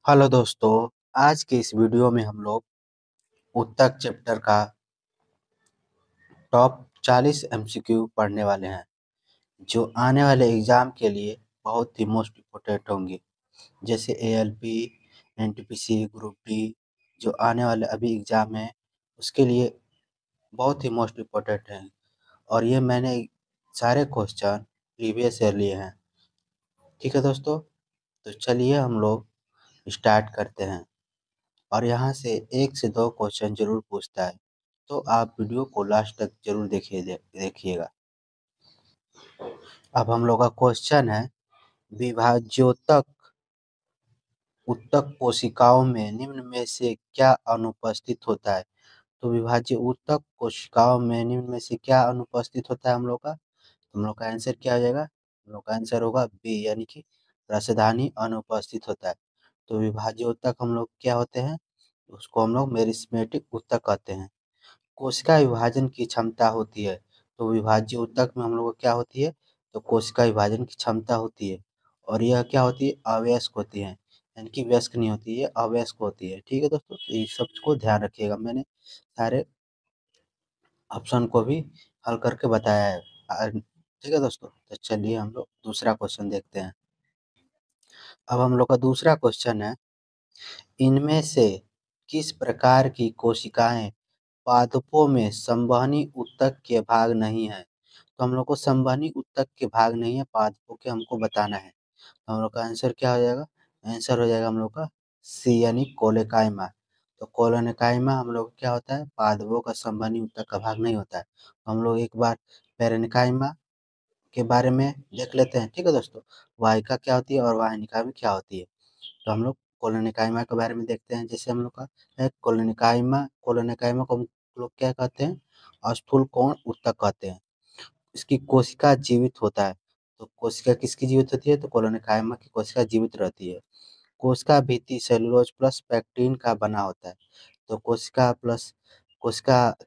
Hello दोस्तों, आज के इस वीडियो में हम लोग उत्तक चैप्टर का टॉप 40 एमसीक्यू पढ़ने वाले हैं जो आने वाले एग्जाम के लिए बहुत ही मोस्ट इम्पोर्टेंट होंगे। जैसे एएलपी, एनटीपीसी, ग्रुप डी जो आने वाले अभी एग्जाम है उसके लिए बहुत ही मोस्ट इम्पोर्टेंट हैं। और ये मैंने सारे क्वेश्चन प्रीवियस ईयर लिए हैं। ठीक है दोस्तों, तो चलिए हम लोग स्टार्ट करते हैं। और यहाँ से 1 से 2 क्वेश्चन ज़रूर पूछता है, तो आप वीडियो को लास्ट तक ज़रूर देखिएगा। अब हम लोग का क्वेश्चन है, विभाज्योतक उत्तक कोशिकाओं में निम्न में से क्या अनुपस्थित होता है? तो विभाज्य उत्तक कोशिकाओं में निम्न में से क्या अनुपस्थित होता है हम लोग का? हम लोग का आंसर क्या हो जाएगा? हम लोग का आंसर होगा बी, यानी कि रसधानी अनुपस्थित होता है। तो विभाज्य उत्तक हम लोग क्या होते हैं? उसको हम लोग मेरिस्मेटिक उत्तक कहते हैं। कोशिका विभाजन की क्षमता होती है, तो विभाज्य ऊतक में हम लोग को क्या होती है? तो कोशिका विभाजन की क्षमता होती है। और यह क्या होती है? अवयस्क होती है, यानी कि व्यस्क नहीं होती है, अवयस्क होती है। ठीक है दोस्तों, तो ये सब को ध्यान रखिएगा। मैंने सारे ऑप्शन को भी हल करके बताया है। ठीक है दोस्तों, तो चलिए हम लोग दूसरा क्वेश्चन देखते हैं। अब हम लोग का दूसरा क्वेश्चन है, इनमें से किस प्रकार की कोशिकाएं पादपों में संवहनी ऊतक के भाग नहीं है? तो हम लोग को संवहनी ऊतक के भाग नहीं है पादपों के, हमको बताना है। तो हम लोग का आंसर क्या हो जाएगा? आंसर हो जाएगा हम लोग का सी, यानी कोलेकाइमा। तो कोलोनेकाइमा हम लोग क्या होता है? पादपों का संवहनी ऊतक का भाग नहीं होता है। तो हम लोग एक बार पेरेनिकाइमा के बारे में देख लेते हैं। ठीक है दोस्तों, वाहिका क्या होती है और वाहिनिका में क्या होती है। तो हम लोग कोलोनेकाइमा के बारे में देखते हैं। जैसे हम लोग का है कोलोनेकाइमा, कोलोनेकाइमा को हम लोग क्या कहते हैं? स्थूल कोण ऊतक कहते हैं। इसकी कोशिका जीवित होता है। तो कोशिका किसकी जीवित होती है? तो कोलोनेकाइमा की कोशिका जीवित रहती है। कोशिका भित्ति सेलुलोज प्लस पैक्टिन का बना होता है। तो कोशिका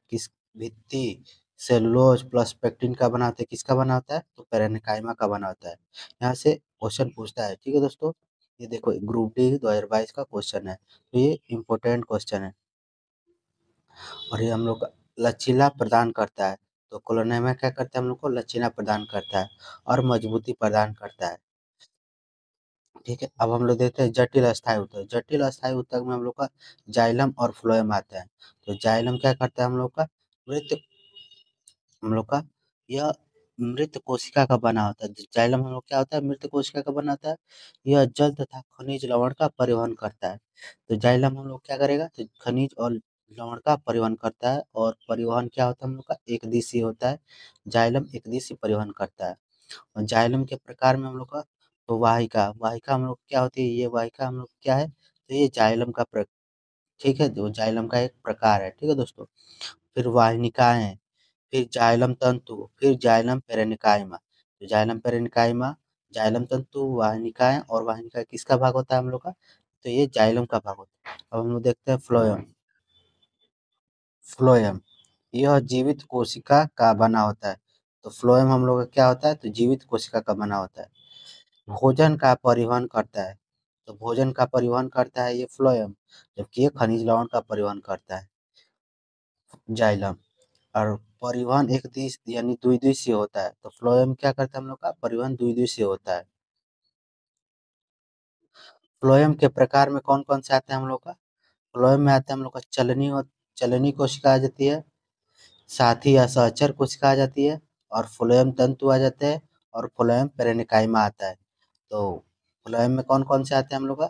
किस भित्ति सेलुलोज प्लस पैक्टिन का बना होता है? किसका बना होता है? तो पेरेनिकाइमा का बना होता है। यहाँ से क्वेश्चन पूछता है। ठीक है दोस्तों, ये देखो ग्रुप डी 2022 का क्वेश्चन है, तो ये इम्पोर्टेंट क्वेश्चन है। और ये हम लोग का लचीला प्रदान करता है। तो कोलोनेमा क्या करता है? हम लोग को लचीला प्रदान करता है और मजबूती प्रदान करता है। ठीक है, अब हम लोग देखते हैं जटिल अस्थायी ऊतक। जटिल अस्थायी ऊतक में हम लोग का जाइलम और फ्लोएम आता है। तो जाइलम क्या करता है? हम लोग का मृत हम लोग का यह मृत कोशिका का बना होता है। जाइलम हम लोग क्या होता है? मृत कोशिका का बना होता है। यह जल तथा खनिज लवण का परिवहन करता है। तो जाइलम हम लोग क्या करेगा? तो खनिज और लवण का परिवहन करता है। और परिवहन क्या होता है हम लोग का? एक दिशीय होता है। जाइलम एक दिशीय परिवहन करता है। और जाइलम के प्रकार में हम लोग का, तो वाहिका वाहिका हम लोग क्या होती है? ये वाहिका हम लोग क्या है? तो ये जाइलम का ठीक है, जो जाइलम का एक प्रकार है। ठीक है दोस्तों, फिर वाहिनिकाएं, फिर जाइलम तंतु, फिर जाइलम पेरेनिकाइमा। तो जाइलम पेरेनिकाइमा, जाइलम तंतु, वाहिनिकाएं, और वाहिनिका किसका भाग होता है हम लोग का? तो ये जाइलम का भाग होता है। अब हम लोग देखते हैं फ्लोएम। फ्लोएम यह जीवित कोशिका का बना होता है। तो फ्लोएम हम लोग का क्या होता है? तो जीवित कोशिका का बना होता है। भोजन का परिवहन करता है। तो भोजन का परिवहन करता है ये फ्लोएम, जबकि ये खनिज लवण का परिवहन करता है जाइलम। और परिवहन एक दिश यानी द्विदिशीय होता है। तो फ्लोएम क्या करता है? हम लोग का परिवहन द्विदिशीय होता है। फ्लोएम के प्रकार में कौन कौन से आते हैं हम लोग का? फ्लोएम में आता है हम लोग का चलनी कोशिका आ जाती है, साथ ही असहचर कोशिका आ जाती है, और फ्लोएम तंतु आ जाते हैं, और फ्लोएम पेरेनिकाइमा आता है। तो फ्लोएम में कौन कौन से आते हैं हम लोग का?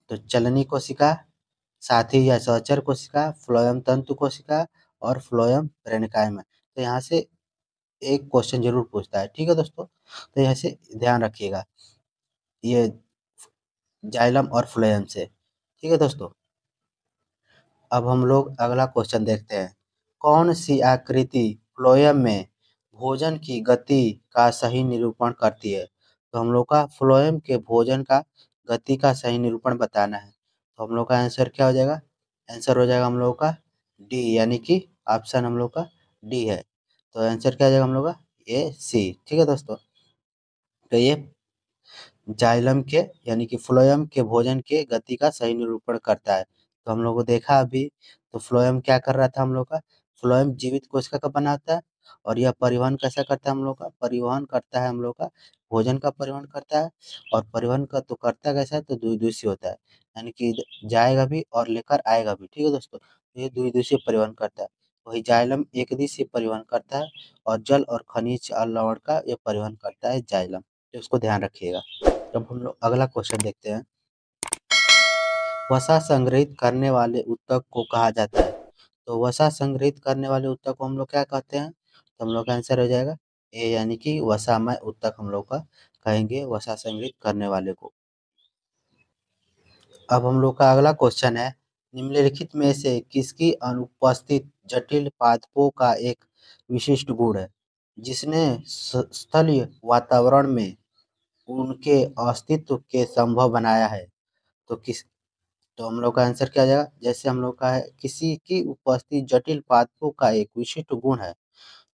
तो चलनी कोशिका, साथ ही या सहचर कोशिका, फ्लोएम तंतु कोशिका, और फ्लोएम पेरेनिकाइमा। तो यहाँ से एक क्वेश्चन जरूर पूछता है। ठीक है दोस्तों, तो यहाँ से ध्यान रखिएगा ये जाइलम और फ्लोएम से। ठीक है दोस्तों, अब हम लोग अगला क्वेश्चन देखते हैं। कौन सी आकृति फ्लोएम में भोजन की गति का सही निरूपण करती है? तो हम लोग का फ्लोएम के भोजन का गति का सही निरूपण बताना है। तो हम लोग का आंसर क्या हो जाएगा? आंसर हो जाएगा हम लोग का डी, यानी कि ऑप्शन हम लोग का डी है। तो आंसर क्या हो जाएगा हम लोग का? ए सी। ठीक है दोस्तों, तो ये जाइलम के यानी कि फ्लोएम के भोजन के गति का सही निरूपण करता है। तो हम लोग को देखा अभी, तो फ्लोएम क्या कर रहा था हम लोग का, फ्लोएम जीवित कोशिका का बनाता है और यह परिवहन कैसा करता है हम लोग का, परिवहन करता है हम लोग का, भोजन का परिवहन करता है। और परिवहन का तो करता कैसा है, तो द्विदिशीय होता है, यानी कि जाएगा भी और लेकर आएगा भी, ठीक है दोस्तों। तो ये द्विदिशीय परिवहन करता है। वही जाइलम एक दिशीय परिवहन करता है और जल और खनिज लवण का ये परिवहन करता है जाइलम, तो उसको ध्यान रखिएगा। अब हम लोग अगला क्वेश्चन देखते हैं। वसा संग्रहित करने वाले ऊतक को कहा जाता है। तो वसा संग्रहित करने वाले ऊतक को हम लोग क्या कहते हैं, तो हम लोग का आंसर हो जाएगा ए, यानी कि वसामय ऊतक हम लोग का कहेंगे वसा संग्रहित करने वाले को। अब हम लोग का अगला क्वेश्चन है, निम्नलिखित में से किसकी अनुपस्थित जटिल पादपों का एक विशिष्ट गुण है जिसने स्थलीय वातावरण में उनके अस्तित्व के संभव बनाया है। तो किस तो हम लोग का आंसर क्या आ जाएगा, जैसे हम लोग का है किसी की उपस्थिति जटिल पादपों का एक विशिष्ट गुण है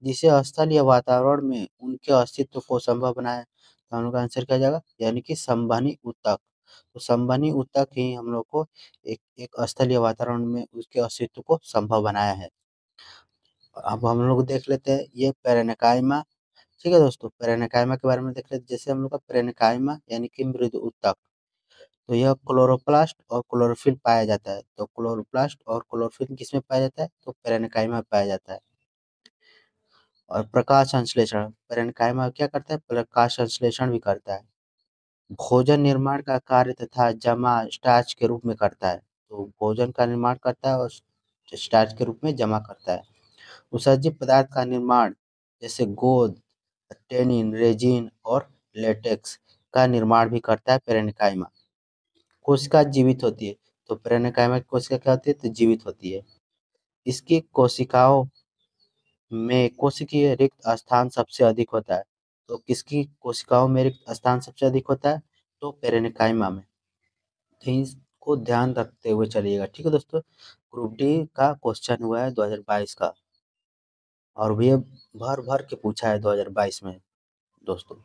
जिसे स्थलीय वातावरण में उनके अस्तित्व को संभव बनाया। तो हम लोग का आंसर क्या आ जाएगा, यानी कि संवहनी ऊतक। तो संवहनी ऊतक ही हम लोग को एक एक स्थलीय वातावरण में उसके अस्तित्व को संभव बनाया है। अब हम लोग देख लेते हैं ये पेरेन्काइमा, ठीक है दोस्तों। पेरेन्काइमा के बारे में देख लेते हैं। जैसे हम लोग का पेरेन्काइमा यानी कि मृद ऊतक, तो यह क्लोरोप्लास्ट और क्लोरोफिल पाया जाता है। तो क्लोरोप्लास्ट और क्लोरोफिल किसमें पाया जाता है, तो पेरेन्काइमा में पाया जाता है। और प्रकाश संश्लेषण, पेरेन्काइमा क्या करता है, प्रकाश संश्लेषण भी करता है। भोजन निर्माण का कार्य तथा जमा स्टार्च के रूप में करता है। तो भोजन का निर्माण करता है और स्टार्च के रूप में जमा करता है। उत्सर्जित पदार्थ का निर्माण जैसे गोंद, टेनिन, रेजिन और लेटेक्स का निर्माण भी करता है पेरेन्काइमा। कोशिका जीवित होती है। तो पेरेन्काइमा की कोशिका क्या होती है, तो जीवित होती है। इसकी कोशिकाओं में कोशिकीय रिक्त स्थान सबसे अधिक होता है। तो किसकी कोशिकाओं में रिक्त स्थान सबसे अधिक होता है, तो पेरेन्काइमा में। तो इसको ध्यान रखते हुए चलिएगा, ठीक है दोस्तों। ग्रुप डी का क्वेश्चन हुआ है 2022 का, और ये भर भर के पूछा है 2022 में दोस्तों।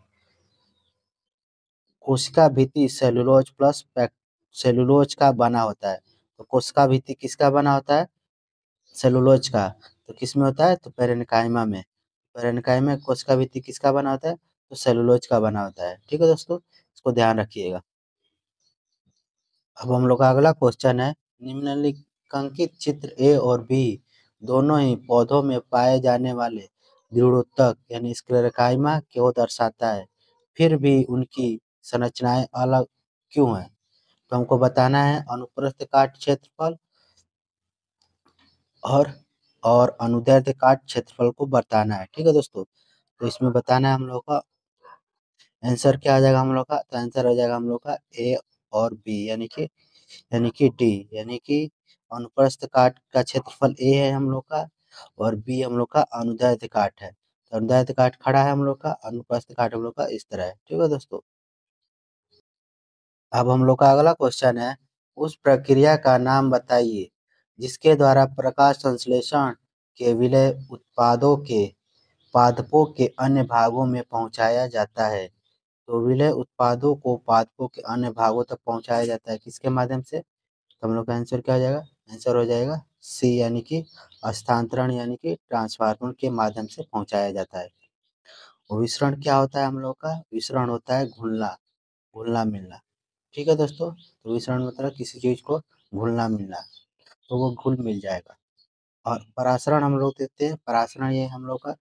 कोशिका भित्ति सेलुलोज प्लस सेलुलोज का बना होता है। तो कोशिका भित्ति किसका बना होता है, सेलुलोज का। तो किसमें होता है, तो पेरेन्काइमा में। पेरेन्काइमा कोशिका भित्ति किसका बना होता है, तो सेलुलोज का बना होता है, ठीक है दोस्तों। इसको ध्यान रखिएगा। अब हम लोग का अगला क्वेश्चन है, निम्नलिखित चित्र ए और बी दोनों ही पौधों में पाए जाने वाले दृढ़ोत्तक यानी स्क्लेरेकाइमा को दर्शाता है, फिर भी उनकी संरचनाएं अलग क्यों हैं। तो हमको बताना है अनुप्रस्थ काट क्षेत्रफल और अनुदैर्ध्य काट क्षेत्रफल को बताना है, ठीक है दोस्तों। तो इसमें बताना है हम लोग का आंसर क्या आ जाएगा हम लोग का, तो आंसर हो जाएगा हम लोग का ए और बी, यानी कि डी, यानी कि अनुप्रस्थ काट का क्षेत्रफल ए है हम लोग का और बी हम लोग का अनुदैर्ध्य काट है। तो अनुदैर्ध्य काट खड़ा है हम लोग का, अनुप्रस्थ काट हम लोग का इस तरह है, ठीक है दोस्तों। अब हम लोग का अगला क्वेश्चन है, उस प्रक्रिया का नाम बताइए जिसके द्वारा प्रकाश संश्लेषण के विलय उत्पादों के पादपों के अन्य भागों में पहुंचाया जाता है। तो विलय उत्पादों को पादपों के अन्य भागों तक पहुंचाया जाता है किसके माध्यम से, तो हम लोग का आंसर क्या हो जाएगा, आंसर हो जाएगा सी, यानी कि स्थानांतरण यानी कि ट्रांसफार्मर के माध्यम से पहुंचाया जाता है। और विसरण क्या होता है हम लोग का, विसरण होता है घुलना, घुलना मिलना, ठीक है दोस्तों। तो विसरण मतलब किसी चीज को घुलना मिलना, तो वो घुल मिल जाएगा। और परासरण हम लोग देखते हैं, परासरण ये हम लोग का,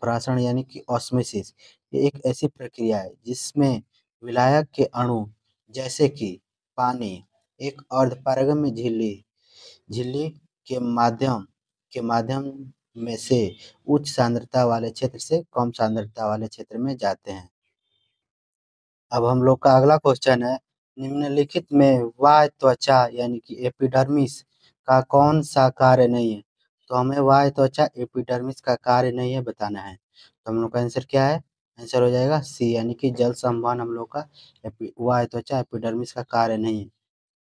परासरण यानी कि ऑस्मोसिस, ये एक ऐसी प्रक्रिया है जिसमें विलायक के अणु जैसे कि पानी एक अर्धपारगम्य झिल्ली झिल्ली के माध्यम में से उच्च सांद्रता वाले क्षेत्र से कम सांद्रता वाले क्षेत्र में जाते हैं। अब हम लोग का अगला क्वेश्चन है, निम्नलिखित में बाह्य त्वचा यानी कि एपिडर्मिस का कौन सा कार्य नहीं है। तो हमें बाह्य त्वचा एपिडर्मिस का कार्य नहीं है बताना है। तो हम लोग का आंसर क्या है, आंसर हो जाएगा सी, यानी कि जल संवहन हम लोग का बाह्य त्वचा एपिडर्मिस का कार्य नहीं है,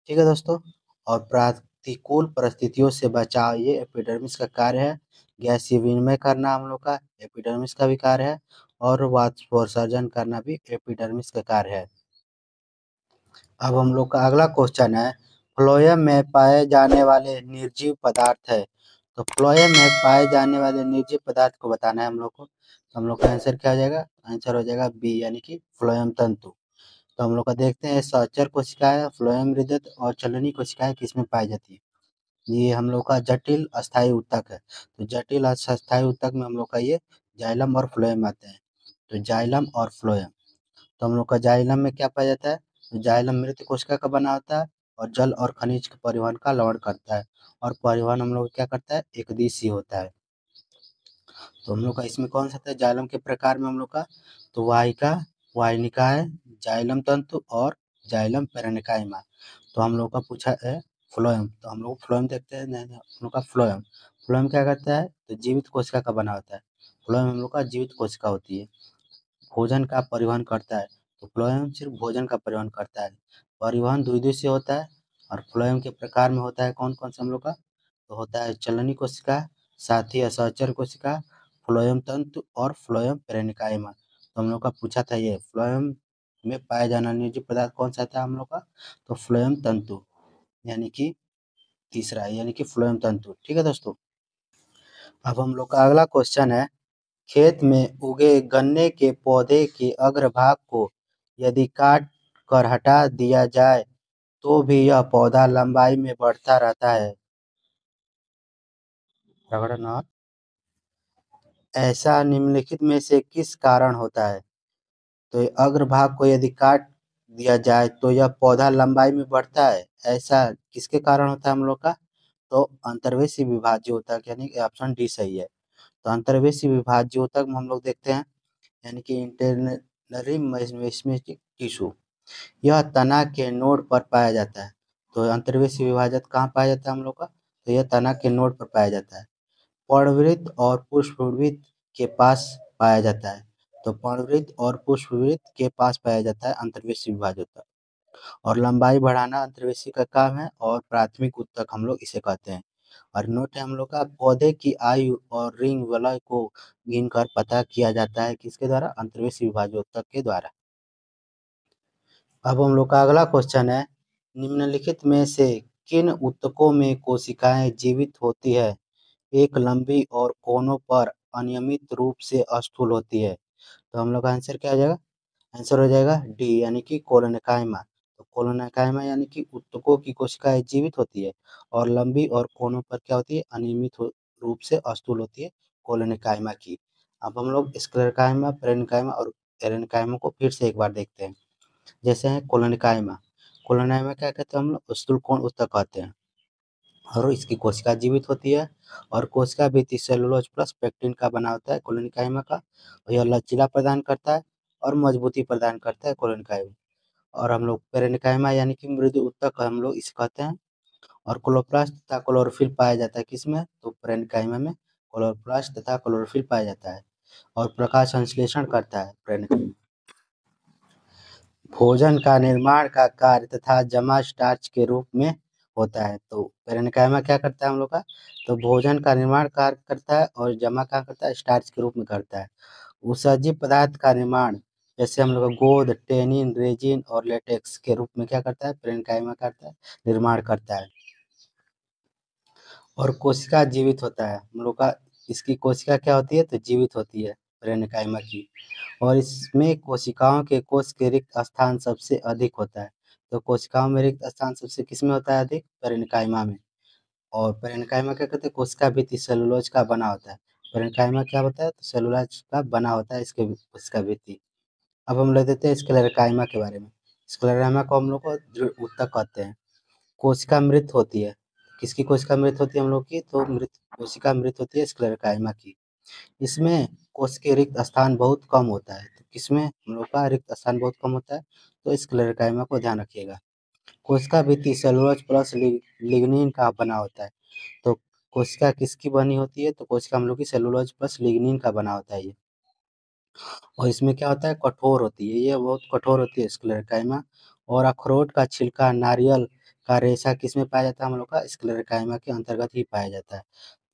ठीक है दोस्तों। और प्रतिकूल परिस्थितियों से बचाव ये एपिडर्मिस का कार्य है। गैसीय विनिमय करना हम लोग का एपिडर्मिस का भी कार्य है। और वाष्पोत्सर्जन करना भी एपिडर्मिस का कार्य है। अब हम लोग का अगला क्वेश्चन है, फ्लोएम में पाए जाने वाले निर्जीव पदार्थ है। तो फ्लोएम में पाए जाने वाले निर्जीव पदार्थ को बताना है हम लोग को। तो हम लोग का आंसर क्या हो जाएगा? आंसर हो जाएगा बी, यानी कि फ्लोएम तंतु। तो हम लोग का देखते हैं, सहचर कोशिकाएं, फ्लोएम हृदय और चलनी कोशिकाएं किसमें पाई जाती है। ये हम लोग का जटिल अस्थायी ऊतक है। तो जटिल अस्थायी ऊतक में हम लोग का ये जाइलम और फ्लोएम आते हैं। तो जाइलम और फ्लोएम, तो हम लोग का जाइलम में क्या पाया जाता है? तो जाइलम मृत कोशिका का बना होता है और जल और खनिज के परिवहन का लवण करता है। और परिवहन हम लोग क्या करता है? एकदिशीय होता है। तो हम लोग का इसमें कौन सा था जाइलम के प्रकार में हम लोग का? तो वाहिका, वाहिनिकाएं, जाइलम तंतु और जाइलम पेरेनिकाइमा। तो हम लोग का पूछा है फ्लोएम, तो हम लोग फ्लोएम देखते हैं। नहीं, हम लोग का फ्लोएम, फ्लोएम क्या करता है? तो जीवित कोशिका का बना होता है। फ्लोएम हम लोग का जीवित कोशिका होती है, भोजन का परिवहन करता है। तो फ्लोएम सिर्फ भोजन का परिवहन करता है। परिवहन द्विदिशीय होता है। और फ्लोएम के प्रकार में होता है कौन कौन सा हम लोग का? तो होता है चलनी कोशिका, साथ ही असहचर कोशिका, फ्लोएम तंतु और फ्लोएम पेरेनिकाइमा। तो हम लोग का पूछा था ये फ्लोएम में पाया जाना निर्जीव पदार्थ कौन सा था हम लोग का? तो फ्लोएम तंतु, यानी कि तीसरा है, यानी कि फ्लोएम तंतु। ठीक है दोस्तों। अब हम लोग का अगला क्वेश्चन है, खेत में उगे गन्ने के पौधे के अग्रभाग को यदि काट कर हटा दिया जाए तो भी यह पौधा लंबाई में बढ़ता रहता है। रगड़ना, ऐसा निम्नलिखित में से किस कारण होता है? तो अग्रभाग को यदि काट दिया जाए तो यह पौधा लंबाई में बढ़ता है, ऐसा किसके कारण होता है हम लोग का? तो अंतर्वेशी विभाज्य ऊतक, यानी कि ऑप्शन डी सही है। तो अंतर्वेशी विभाज्य ऊतक में हम लोग देखते हैं, यानी कि इंटरनरी मेसेमेटिक टिश्यू, यह तना के नोड पर पाया जाता है। तो अंतर्वेशी विभाजक कहाँ पाया जाता है हम लोग का? तो यह तना के नोड पर पाया जाता है। पर्णवृत्त और पुष्पवृत्त के पास पाया जाता है। तो पर्णवृत्त और पुष्पवृत्त के पास पाया जाता है अंतर्वेशी विभाजक। और लंबाई बढ़ाना अंतर्वेशी का काम है और प्राथमिक ऊतक हम लोग इसे कहते हैं। और नोट है हम लोग का, पौधे की आयु और रिंग वलय को गिनकर पता किया जाता है किसके द्वारा? अंतर्वेशी विभाजोत्तक के द्वारा। अब हम लोग का अगला क्वेश्चन है, निम्नलिखित में से किन ऊतकों में कोशिकाएं जीवित होती है? एक लंबी और कोनों पर अनियमित रूप से स्थूल होती है। तो हम लोग का आंसर क्या हो जाएगा? आंसर हो जाएगा डी, यानी कि कोलोनकाइमा। तो कोलोनकाइमा यानी कि ऊतकों की कोशिकाएं जीवित होती है और लंबी और कोनों पर क्या होती है? अनियमित रूप से स्थूल होती है कोलोनकाइमा की। अब हम लोग स्क्लेरोकाइमा, पेरेनिकाइमा और एरेनिकाइमा को फिर से एक बार देखते हैं। जैसे है कोलोनकाइमा, कोलोनकाइमा क्या कहते हैं हम लोग? स्थूल कोण ऊतक कहते हैं। और इसकी कोशिका जीवित होती है और कोशिका भित्ति सेलुलोज प्लस पेक्टिन का बना होता है कोलोनकाइमा का। और यह लचीला प्रदान करता है और मजबूती प्रदान करता है कोलोनकाइमा। और हम लोग पेरेनिकाइमा यानी कि मृदु ऊतक हम लोग इसे कहते हैं। और क्लोरोप्लास्ट तथा क्लोरोफिल पाया जाता है किसमें? तो पेरेनिकाइमा में क्लोरोप्लास्ट तथा क्लोरोफिल पाया जाता है। और प्रकाश संश्लेषण करता है पेरेनिकाइमा। भोजन का निर्माण का कार्य तथा जमा स्टार्च के रूप में होता है। तो पेरेनिकाइमा क्या करता है हम लोग का? तो भोजन का निर्माण कार्य करता है और जमा क्या करता है? स्टार्च के रूप में करता है। उत्सर्जित पदार्थ का निर्माण, जैसे हम लोग का गोंद, टेनिन, रेजिन और लेटेक्स के रूप में क्या करता है? पेरेनिकाइमा करता है, निर्माण करता है। और कोशिका जीवित होता है हम लोग का, इसकी कोशिका क्या होती है? तो जीवित होती है पेरेनिकाइमा की। और इसमें कोशिकाओं के कोष के रिक्त स्थान सबसे अधिक होता है। तो कोशिकाओं में रिक्त स्थान सबसे किसमें होता है अधिक? पेरेनिकाइमा में। और पेरेनिकाइमा क्या कहते हैं? कोशिका भित्ति सेलुलोज का बना होता है। पेरेनिकाइमा क्या होता है? तो सेलुलोज का बना होता है इसके कोशिका भित्ति। अब हम ले देते हैं स्क्लेरोकाइमा के बारे में। स्क्लेरोकाइमा को हम लोग को दृढ़ ऊतक कहते हैं। कोशिका मृत होती है, किसकी कोशिका मृत होती है हम लोग की? तो मृत कोशिका मृत होती है स्क्लेरोकाइमा की। इसमें कोश के रिक्त स्थान बहुत कम होता है। तो किसमें हम लोग का रिक्त स्थान बहुत कम होता है? तो स्क्लेरोकाइमा को ध्यान रखिएगा। कोशिका भित्ति सेलुलोज प्लस लिग्निन का बना होता है। तो कोशिका किसकी बनी होती है? तो कोशिका हम लोग की सेलुलोज प्लस लिग्निन का बना होता है ये। और इसमें क्या होता है? कठोर होती है, ये बहुत कठोर होती है स्क्लेरोकाइमा। और अखरोट का छिलका, नारियल का रेशा किसमें पाया जाता है हम लोग का? स्क्लेरोकाइमा के अंतर्गत ही पाया जाता है।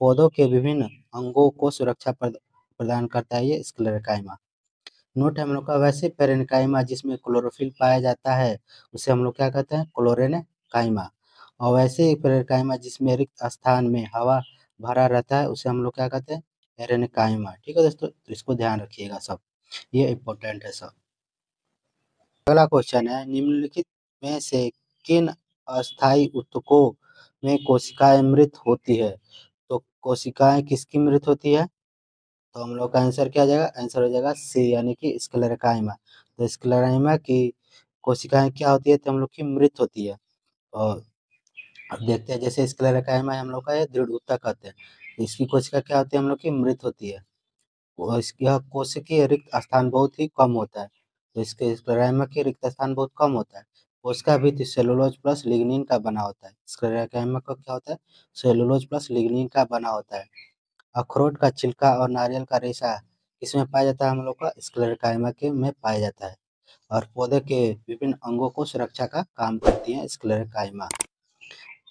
पौधों के विभिन्न अंगों को सुरक्षा प्रदान करता है ये स्क्लेरोकाइमा। नोट है हम लोग का, वैसे पेरेन्काइमा जिसमें क्लोरोफिल पाया जाता है उसे हम लोग क्या कहते हैं, क्लोरेन्काइमा। और वैसे पेरेन्काइमा जिसमें रिक्त स्थान में हवा भरा रहता है उसे हम लोग क्या कहते हैं, एरेन्काइमा। ठीक है दोस्तों, तो इसको ध्यान रखिएगा सब, ये इम्पोर्टेंट है सब। अगला क्वेश्चन है, निम्नलिखित में से किन अस्थायी ऊतकों में कोशिकाएं मृत होती है? तो कोशिकाएं किसकी मृत होती है? तो हम लोग का आंसर क्या आ जाएगा, आंसर हो जाएगा सी, यानी कि स्क्लेरेकाइमा। तो स्क्लेरेकाइमा की कोशिकाएं क्या होती है, तो हम लोग की मृत होती है। और अब देखते हैं, जैसे स्क्लेरेकाइमा हम लोग का ये दृढ़ ऊतक कहते हैं, तो इसकी कोशिका क्या होती है, हम लोग की मृत होती है। और यह कोशिकीय रिक्त स्थान बहुत ही कम होता है, तो इसके स्क्लेरेकाइमा के रिक्त स्थान बहुत कम होता है। कोशिका भी सेलुलोज प्लस लिग्निन का बना होता है। स्क्लेरेकाइमा का क्या होता है, सेलुलोज प्लस लिग्निन का बना होता है। अखरोट का छिलका और नारियल का रेशा किसमें पाया जाता है, हम लोग का स्क्लेरेकाइमा के में पाया जाता है। और पौधे के विभिन्न अंगों को सुरक्षा का काम करती है स्क्लेरेकाइमा।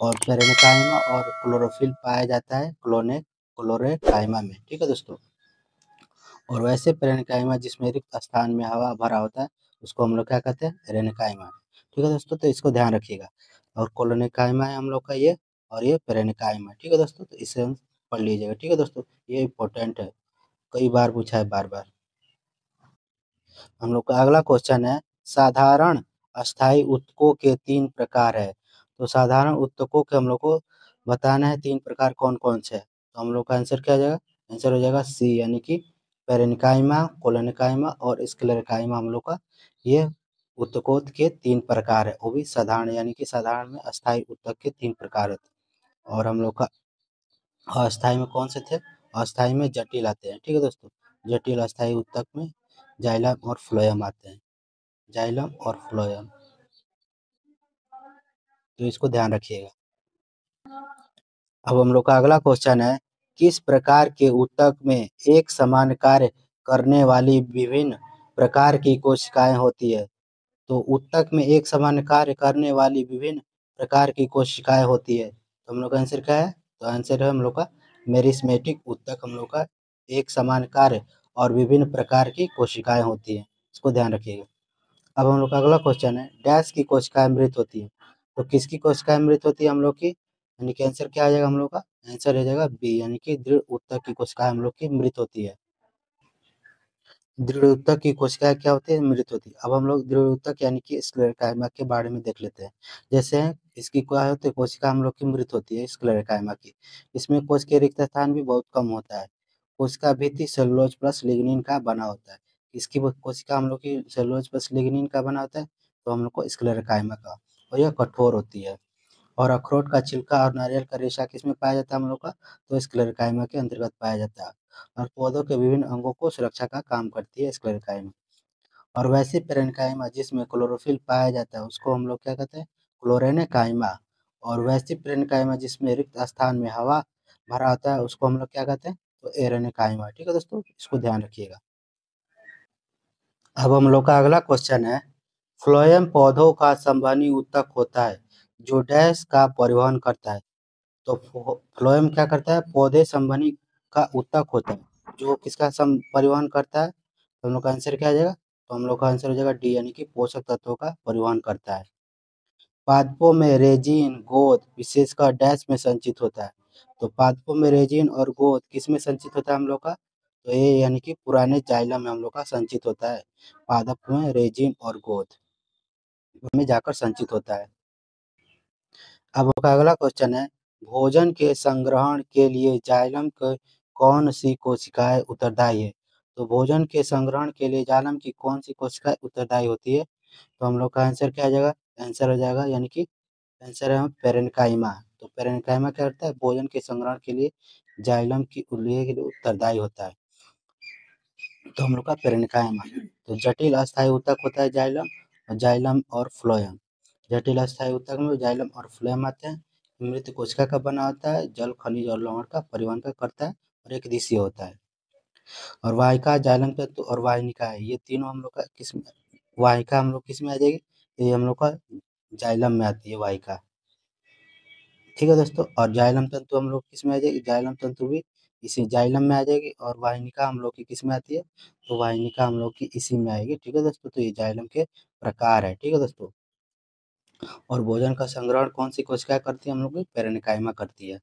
और पेरेन्काइमा और क्लोरोफिल पाया जाता है क्लोरेकाइमा में। ठीक है दोस्तों, और वैसे पेरेन्काइमा जिसमें रिक्त स्थान में हवा भरा होता है उसको हम लोग क्या कहते हैं, रेनेकाइमा। ठीक है दोस्तों, तो इसको ध्यान रखिएगा। और कोलोनेकाइमा है हम लोग का ये, और ये पेरेन्काइमा। ठीक है दोस्तों, तो इसे हम पढ़ लीजिएगा। ठीक है दोस्तों, ये इंपॉर्टेंट है, कई बार पूछा है, बार बार। हम लोग का अगला क्वेश्चन है, साधारण अस्थायी ऊतकों के 3 प्रकार है। तो साधारण ऊतकों के हम लोग को बताना है 3 प्रकार कौन कौन से है। तो हम लोग का आंसर क्या आ जाएगा, आंसर हो जाएगा सी, यानी कि पेरेन्काइमा, कोलोनेकाइमा और स्क्लेरेकाइमा हम लोग का ये ऊतकों के 3 प्रकार है। वो भी साधारण, यानी कि साधारण में अस्थायी ऊतक के 3 प्रकार है। और हम लोग का अस्थाई में कौन से थे, अस्थाई में जटिल आते हैं। ठीक है दोस्तों, जटिल अस्थाई ऊतक में जाइलम और फ्लोएम आते हैं, जाइलम और फ्लोएम, तो इसको ध्यान रखिएगा। अब हम लोग का अगला क्वेश्चन है, किस प्रकार के ऊतक में एक समान कार्य करने वाली विभिन्न प्रकार की कोशिकाएं होती है? तो ऊतक में एक समान कार्य करने वाली विभिन्न प्रकार की कोशिकाएं होती है, तो हम लोग का आंसर क्या है, तो आंसर है हम लोग का मेरिस्मेटिक ऊतक। हम लोग का एक समान कार्य और विभिन्न प्रकार की कोशिकाएं होती है, इसको ध्यान रखिएगा। अब हम लोग का अगला क्वेश्चन है, डैश की कोशिकाएं मृत होती है? तो किसकी कोशिकाएं मृत होती है हम लोग की, यानी कि आंसर क्या आ जाएगा हम लोग का, आंसर हो जाएगा बी, यानी कि दृढ़ ऊतक की कोशिकाएं हम लोग की मृत होती है। दृढ़ ऊतक की कोशिकाएं क्या होती है, मृत होती है। अब हम लोग दृढ़ ऊतक यानी कि स्क्लेरेकाइमा के बारे में देख लेते हैं। जैसे इसकी क्या होती है, कोशिका हम लोग की मृत होती है स्क्लेरेकाइमा की। इसमें कोश के रिक्त स्थान भी बहुत कम होता है। कोशिका भित्ति सेलुलोज प्लस लिग्निन का बना होता है। इसकी कोशिका हम लोग की सेलुलोज प्लस लिग्निन का बना होता है, तो हम लोग को स्क्लेरेकाइमा का, और यह कठोर होती है। और अखरोट का छिलका और नारियल का रेशा किसमें पाया जाता है हम लोग का, तो स्क्लेरेकाइमा के अंतर्गत पाया जाता है। और पौधों के विभिन्न अंगों को सुरक्षा का काम करती है स्क्लेरेकाइमा। और वैसे पेरेन्काइमा जिसमें क्लोरोफिल पाया जाता है उसको हम लोग क्या कहते हैं, क्लोरेनेकाइमा। और वैसे पेरेन्काइमा जिसमें रिक्त स्थान में हवा भरा होता है उसको हम लोग क्या कहते हैं, तो एरेनेकाइमा। ठीक है दोस्तों, इसको ध्यान रखिएगा। अब हम लोग का अगला क्वेश्चन है, फ्लोएम पौधों का संवहनी ऊतक होता है जो डैश का परिवहन करता है। तो फ्लोएम क्या करता है, पौधे संवहनी का ऊतक होता है जो किसका परिवहन करता है, तो हम लोग का आंसर क्या आ जाएगा, तो हम लोग का आंसर हो जाएगा डी, यानी कि पोषक तत्वों का परिवहन करता है। पादपों में रेजिन गोद विशेषकर डैश में संचित होता है। तो पादपों में रेजिन और गोद किस में संचित होता है हम लोग का, तो ये यानी कि पुराने जाइलम में हम लोग का संचित होता है। पादप में रेजिन और गोद में जाकर संचित होता है। अब आपका अगला क्वेश्चन है, भोजन के संग्रहण के लिए जाइलम के कौन सी कोशिकाएं उत्तरदायी है? तो भोजन के संग्रहण के लिए जाइलम की कौन सी कोशिकाएं उत्तरदायी होती है, तो हम लोग का आंसर क्या आ जाएगा, आंसर हो जाएगा यानी कि आंसर है पेरेन्काइमा। तो पेरेन्काइमा क्या करता है, भोजन के संग्रहण के लिए जाइलम की उल्लेख के लिए उत्तरदायी होता है। तो हम लोग का पेरेन्काइमा। तो जटिल अस्थायी ऊतक होता है जाइलम, और जाइलम और फ्लोएम। जटिल अस्थायी ऊतक में जाइलम और फ्लोएम आते हैं। मृत कोशिका का बना होता है, जल खनिज और लवण का परिवहन का करता है, और एक दिशीय होता है। और वाहिका जाइलम तंतु और वाहिनिका है, ये तीनों हम लोग का किस में, वाहिका हम लोग किस में आ जाएगी, ये हम लोग का जाइलम में आती है वाहिका। ठीक है दोस्तों, और जाइलम तंतु हम लोग किस में आ जाएगी, जाइलम तंतु भी इसी जाइलम में आ जाएगी, और वाहिनिका हम लोग की किस में आती है, तो वाहिनिका हम लोग की इसी में आएगी। ठीक है दोस्तों, तो ये जाइलम के प्रकार है। ठीक है दोस्तों, और भोजन का संग्रहण कौन सी कोशिका करती है, हम लोग की पेरेन्काइमा करती है।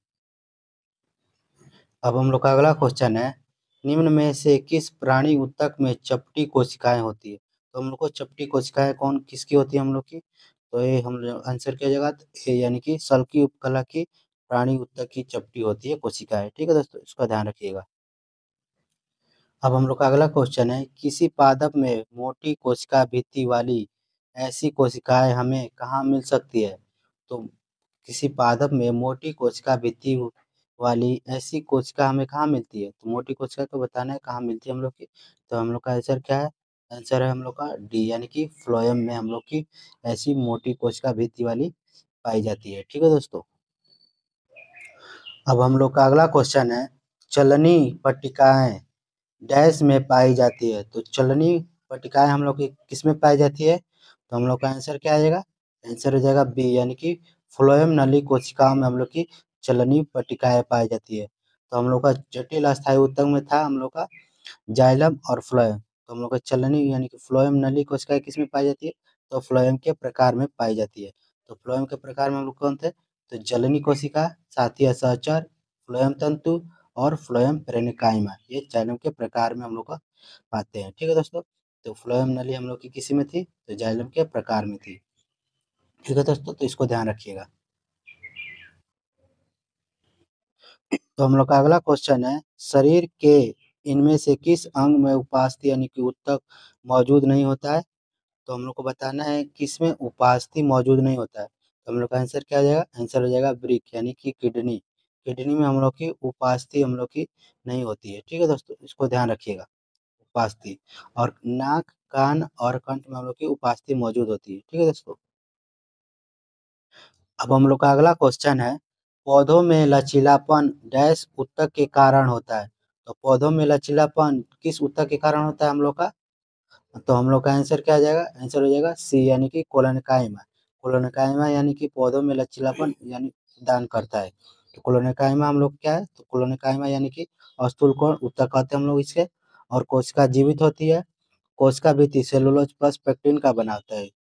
अब हम लोग का अगला क्वेश्चन है, निम्न में से किस प्राणी ऊतक में चपटी कोशिकाएं होती है। तो हम लोग को चपटी कोशिकाएं कौन किसकी होती है हम लोग की, तो ये हम लोग आंसर किया जाएगा, ये यानी कि सल्की उपकला की प्राणी ऊतक की चपटी होती है कोशिकाएं। ठीक है दोस्तों, इसका ध्यान रखिएगा। अब हम लोग का अगला क्वेश्चन है, किसी पादप में मोटी कोशिका भित्ति वाली ऐसी कोशिकाएं हमें कहाँ मिल सकती है। तो किसी पादप में मोटी कोशिका भित्ति वाली ऐसी कोशिका हमें कहाँ मिलती है, तो मोटी कोशिका को बताना है कहाँ मिलती है हम लोग की। तो हम लोग का आंसर क्या है, आंसर है हम लोग का डी, यानी कि फ्लोएम में हम लोग की ऐसी मोटी कोशिका भित्ति वाली पाई जाती है। ठीक है दोस्तों, अब हम लोग का अगला क्वेश्चन है, चलनी पट्टिकाएं डैश में पाई जाती है। तो चलनी पट्टिकाएं हम लोग की किस में पाई जाती है, तो हम लोग का आंसर क्या आ जाएगा, आंसर हो जाएगा बी, यानी कि फ्लोएम नली कोशिकाओं में हम लोग की चलनी पट्टिकाएं पाई जाती है। तो हम लोग का जटिल अस्थायी ऊतक में था हम लोग का जाइलम और फ्लोएम, तो हम लोग का चलनी यानी कि फ्लोएम नली कोशिकाएं किस में पाई जाती है, तो फ्लोएम के प्रकार में पाई जाती है। तो फ्लोएम के प्रकार में हम लोग कौन थे, तो जलनी कोशिका, साथी सहचर, फ्लोएम तंतु और फ्लोएम पेरेन्काइमा, ये जाइलम के प्रकार में हम लोग का पाते हैं। ठीक है दोस्तों, तो फ्लोएम नली हम लोग की किसी में थी, तो जाइलम के प्रकार में थी। ठीक है दोस्तों, तो इसको ध्यान रखिएगा। तो हम लोग का अगला क्वेश्चन है, शरीर के इनमें से किस अंग में उपास्थि यानी कि ऊतक मौजूद नहीं होता है। तो हम लोग को बताना है किसमें उपास्थि मौजूद नहीं होता है। तो हम लोग का आंसर क्या आ जाएगा, आंसर हो जाएगा ब्रिक, यानी कि किडनी। किडनी में हम लोग की उपास्थि हम लोग की नहीं होती है। ठीक है दोस्तों, इसको ध्यान रखिएगा, उपास्थि। और नाक, कान और कंठ में हम लोग की उपास्थि मौजूद होती है। ठीक है दोस्तों, अब हम लोग का अगला क्वेश्चन है, पौधों में लचीलापन डैश ऊतक के कारण होता है। तो पौधों में लचीलापन किस ऊतक के कारण होता है हम लोग का, तो हम लोग का आंसर क्या आ जाएगा, आंसर हो जाएगा सी, यानी कि कोलोनकाइमा। कोलोनकाइमा यानी कि पौधों में लचीलापन यानी प्रदान करता है। तो कोलोनकाइमा हम लोग क्या है, तो कोलोनकाइमा यानी कि स्थूल कोण ऊतक कहते हैं हम लोग इसके। और कोशिका जीवित होती है, कोशिका भित्ति सेलुलोज प्लस पेक्टिन का बनाता है।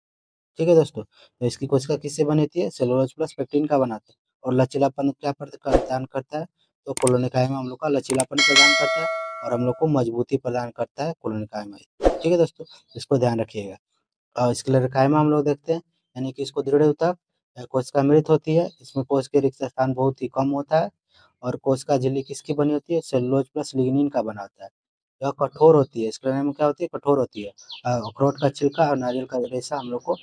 ठीक है दोस्तों, तो इसकी कोशिका किससे बनी होती है, सेलुलोज प्लस पेक्टिन का बनाता है। और लचीलापन क्या प्रदान करता है, तो कोलोनकाइमा हम लोग का लचीलापन प्रदान करता है और हम लोग को मजबूती प्रदान करता है कोलोनकाइमा। ठीक है दोस्तों, इसको ध्यान रखिएगा। और स्क्लेरोकाइमा हम लोग देखते हैं, यानी कि इसको दृढ़ ऊतक कोशिका मृत होती है, इसमें कोश के रिक्त स्थान बहुत ही कम होता है। और कोशिका झिल्ली किसकी बनी होती है, सेलुलोज प्लस लिग्निन का बना होता है। यह कठोर होती है, स्क्लेरोकाइमा में क्या होती है, कठोर होती है। अखरोट का छिलका और नारियल का रेशा हम लोग को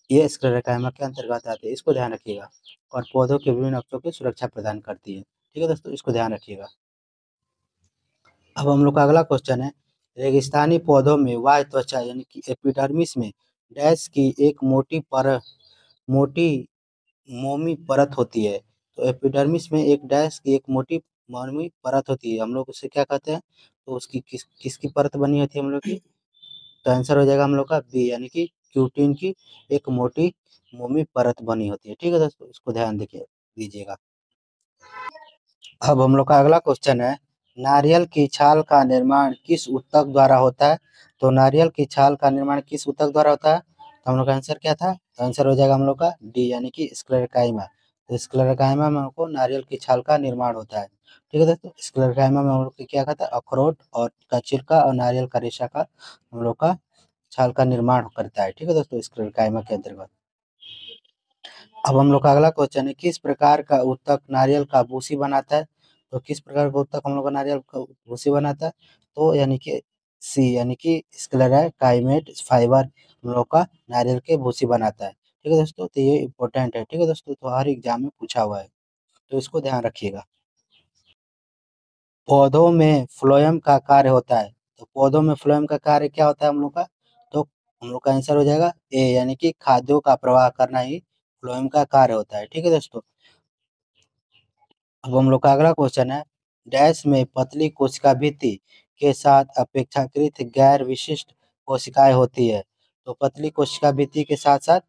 ये स्क्लेरोकाइमा के अंतर्गत आते हैं, इसको ध्यान रखिएगा। और पौधों के विभिन्न अक्षों की सुरक्षा प्रदान करती है। ठीक है दोस्तों, इसको ध्यान रखिएगा। अब हम लोग का अगला क्वेश्चन है, रेगिस्तानी पौधों में बाह्य त्वचा यानी कि एपिडर्मिस में डैश की एक मोटी मोमी परत होती है। तो एपिडर्मिस में एक डैश की एक मोटी मोमी परत होती है, हम लोग उसे क्या कहते हैं, तो उसकी किसकी परत बनी होती है हम लोग की, तो आंसर हो जाएगा हम लोग का बी, यानी कि क्यूटिन की एक मोटी मोमी परत बनी होती है। ठीक है दोस्तों, इसको ध्यान देखिए दीजिएगा। अब हम लोग का अगला क्वेश्चन है, नारियल की छाल का निर्माण किस ऊतक द्वारा होता है। तो नारियल की छाल का निर्माण किस ऊतक द्वारा होता है, तो हम लोग का आंसर क्या था, तो आंसर हो जाएगा हम लोग का डी, यानी कि स्क्लेरोकाइमा। तो स्क्लेरोकाइमा में हमको नारियल की छाल का निर्माण होता है। ठीक है दोस्तों, स्क्लेरोकाइमा में हम लोग क्या कहता है, अखरोट और का छिलका और नारियल का रेशा का हम लोग का छाल का निर्माण करता है। ठीक है दोस्तों, स्क्लेरोकाइमा के अंतर्गत। अब हम लोग का अगला क्वेश्चन है, किस प्रकार का ऊतक नारियल का भूसी बनाता है। तो किस प्रकार का ऊतक हम लोग का नारियल का भूसी बनाता है, तो यानी कि सी, यानी कि स्क्लेरोकाइमेट फाइबर हम लोग का नारियल के भूसी बनाता है। ठीक है दोस्तों, तो ये इंपॉर्टेंट है। ठीक है दोस्तों, तो हर एग्जाम में पूछा हुआ है, तो इसको ध्यान रखिएगा। पौधों में फ्लोएम का कार्य होता है। तो पौधों में फ्लोएम का कार्य क्या होता है हम लोग का, तो हम लोग का आंसर हो जाएगा ए, यानी कि खाद्यों का प्रवाह करना ही फ्लोएम का कार्य होता है। ठीक है दोस्तों, अब हम लोग का अगला क्वेश्चन है, डैश में पतली कोशिका भित्ति के साथ अपेक्षाकृत गैर विशिष्ट कोशिकाएं होती है। तो पतली कोशिका भित्ति के साथ साथ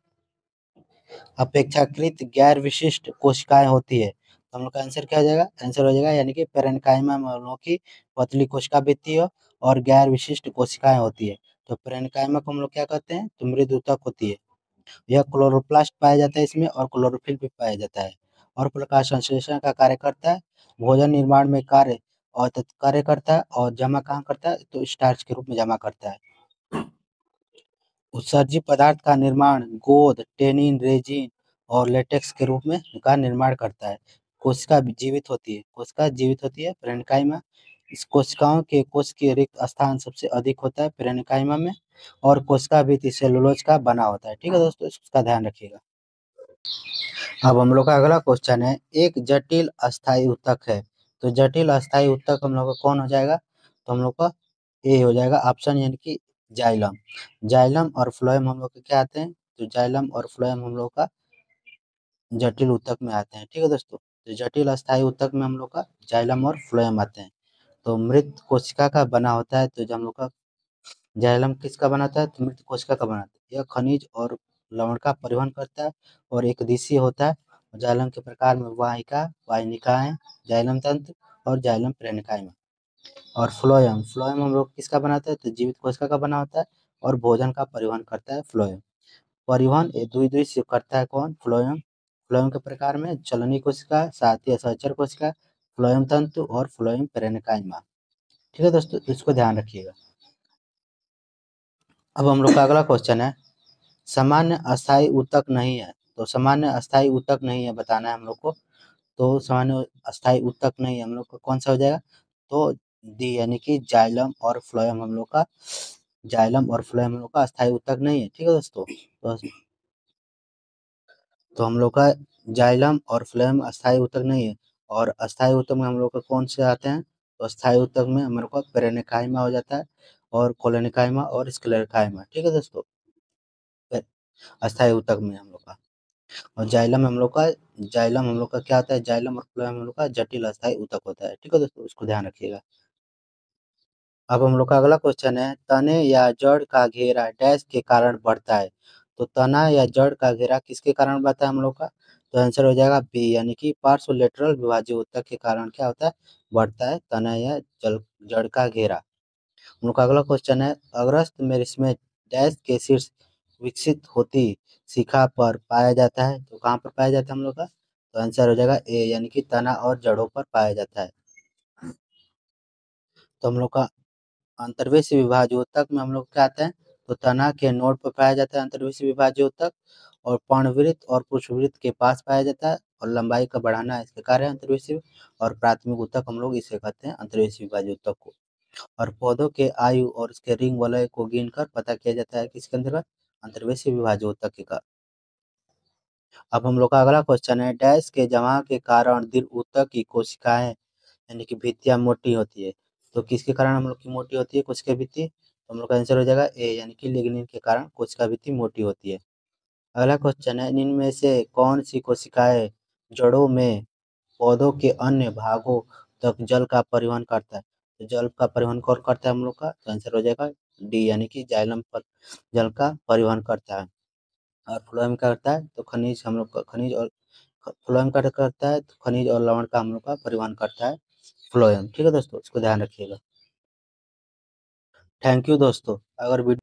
अपेक्षाकृत गैर विशिष्ट कोशिकाएं होती है। तो हम लोग का आंसर क्या हो जाएगा? आंसर हो जाएगा यानी कि पेरेन्काइमा में हम लोग की पतली कोशिका भित्ति हो और गैर विशिष्ट कोशिकाएं होती है। तो पेरेन्काइमा को हम लोग क्या कहते हैं? तो मृदु ऊतक होती है। यह क्लोरोप्लास्ट पाया जाता है इसमें और क्लोरोफिल भी पाया जाता है और प्रकाश संश्लेषण का कार्य करता है, भोजन निर्माण में कार्य करता है और जमा कहाँ करता है? तो स्टार्च के रूप में जमा करता है। उत्सर्जी पदार्थ का निर्माण गोंद, टेनिन, रेजिन और लेटेक्स के रूप में का निर्माण करता है। कोशिका भी जीवित होती है, कोशिका जीवित होती है पेरेन्काइमा। इस कोशिकाओं के कोश के रिक्त स्थान सबसे अधिक होता है पेरेन्काइमा में और कोशिका भित्ति सेलुलोज का बना होता है। ठीक है दोस्तों, इसका ध्यान रखिएगा। अब हम लोग का अगला क्वेश्चन है, एक जटिल अस्थायी ऊतक है। तो जटिल अस्थायी ऊतक हम लोग का कौन हो जाएगा? तो हम लोग का ए हो जाएगा ऑप्शन, यानी कि जाइलम। जाइलम और फ्लोएम हम लोग के क्या आते हैं? तो जाइलम और फ्लोएम हम लोग का जटिल ऊतक में आते हैं। ठीक है दोस्तों, तो जटिल अस्थायी ऊतक में हम लोग का जाइलम और फ्लोएम आते हैं। तो मृत कोशिका का बना होता है। तो जो हम लोग का जाइलम किसका बनाता है? तो मृत कोशिका का बनाता है। यह खनिज और लवण का परिवहन करता है और एक दिशीय होता है। जाइलम के प्रकार में वाहिका, वाहिनिकाएं, जाइलम तंत्र और जाइलम पेरेन्काइमा। और फ्लोएम, फ्लोएम हम लोग किसका बनाता है? तो जीवित कोशिका का बना होता है और भोजन का परिवहन करता है फ्लोएम। परिवहन ये दुई दुई से करता है कौन? फ्लोएम। फ्लोएम के प्रकार में चलनी कोशिका, साथी असहचर कोशिका, फ्लोएम तंतु और फ्लोएम पेरेन्काइमा। ठीक है दोस्तों, इसको ध्यान रखिएगा। अब हम लोग का अगला क्वेश्चन है, सामान्य अस्थायी ऊतक नहीं है। तो सामान्य अस्थायी ऊतक नहीं है बताना है हम लोग को। तो सामान्य अस्थायी ऊतक नहीं है हम लोग का, कौन सा हो जाएगा? तो डी, यानी कि जाइलम और फ्लोएम हम लोग का, जाइलम और फ्लोएम हम लोग का अस्थायी ऊतक नहीं है। ठीक है दोस्तों, तो हम लोग का जाइलम और फ्लोएम अस्थायी ऊतक नहीं है। और अस्थायी ऊतक में हम लोग का कौन से आते हैं? तो अस्थायी ऊतक में हमारे को पेरेन्काइमा हो जाता है और कोलोनिकाइमा और स्क्लेरेकाइमा। ठीक है दोस्तों, अस्थायी ऊतक में हम लोग का। और जाइलम हम लोग का क्या होता है? जाइलम और फ्लोएम हम लोग का जटिल अस्थायी ऊतक होता है। ठीक है दोस्तों, उसको ध्यान रखिएगा। अब हम लोग का अगला क्वेश्चन है, तने या जड़ का घेरा डैश के कारण बढ़ता है। तो तना या जड़ का घेरा किसके कारण बढ़ता है हम लोग का? तो आंसर हो जाएगा बी, यानी कि पार्श्व लेटरल विभाज्य ऊतक के कारण क्या होता है? बढ़ता है तना या जड़ का घेरा। हम लोग का अगला क्वेश्चन है, अग्रस्त मेरिस्टेम डैश के शीर्ष विकसित होती शिखा पर पाया जाता है। तो कहाँ पर पाया जाता है हम लोग का? तो आंसर हो जाएगा ए, यानी कि तना और जड़ों पर पाया जाता है। तो हम लोग का अंतर्वेशी विभाज्योतक में हम लोग क्या आते हैं? तो तना के नोड पर पाया जाता है अंतर्वेशी विभाज्योतक और पर्णवृत्त और पुष्पवृत्त के पास पाया जाता है और लंबाई का बढ़ाना इसके कार्य है अंतर्वेशी। और प्राथमिक ऊतक हम लोग इसे कहते हैं अंतर्वेशी विभाज्योतक को। और पौधों के आयु और उसके रिंग वलय को गिनकर पता किया जाता है किसके अंतर्गत? अंतर्वेशी विभाज्योतक के का। अब हम लोग का अगला क्वेश्चन है, डैश के जमा के कारण दीर्घ ऊतक की कोशिकाएं यानी कि भित्तियां मोटी होती है। तो किसके कारण हम लोग की मोटी होती है कोशिका भित्ति? तो हम लोग का आंसर हो जाएगा ए, यानी कि लिग्निन के कारण कोशिका भित्ति मोटी होती है। अगला क्वेश्चन है, इनमें से कौन सी कोशिकाएं जड़ों में पौधों के अन्य भागों तक जल का परिवहन करता है? तो जल का परिवहन कौन करता है हम लोग का? तो आंसर हो जाएगा डी, यानी कि जाइलम पर जल का परिवहन करता है। और फ्लोएम क्या करता है? तो खनिज हम लोग का खनिज और फ्लोएम का करता है तो खनिज और लवण का हम लोग का परिवहन करता है फ्लोएम। ठीक है दोस्तों, इसको ध्यान रखिएगा। थैंक यू दोस्तों। अगर वीडियो